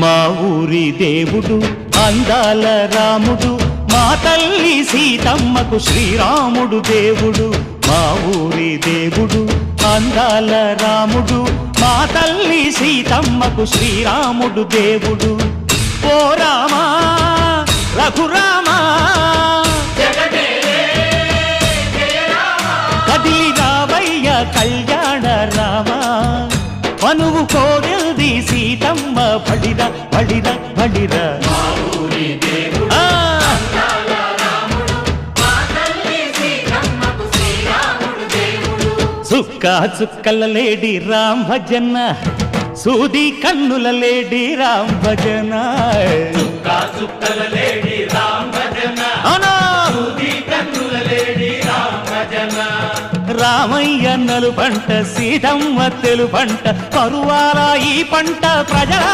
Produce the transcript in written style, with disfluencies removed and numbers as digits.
మా ఊరి దేవుడు అందాల రాముడు, మా తల్లి సీతమ్మకు శ్రీరాముడు దేవుడు. మా ఊరి దేవుడు అందాల రాముడు, మా తల్లి సీతమ్మకు శ్రీరాముడు దేవుడు. ఓ రామా రఘురామా కదిలి రావయ్య కళ్యాణ రామా, మనువు కోరెల్ది సీతమ్మ బడిర బడిర బడిర. చుక్క చుక్కల లేడి రామ్ భజన, సూది కన్నుల లేడి రామ్ భజన. రామయ్య నలు పంట సీతమ్మ తెలు పంట, పరువాల ఈ పంట ప్రజల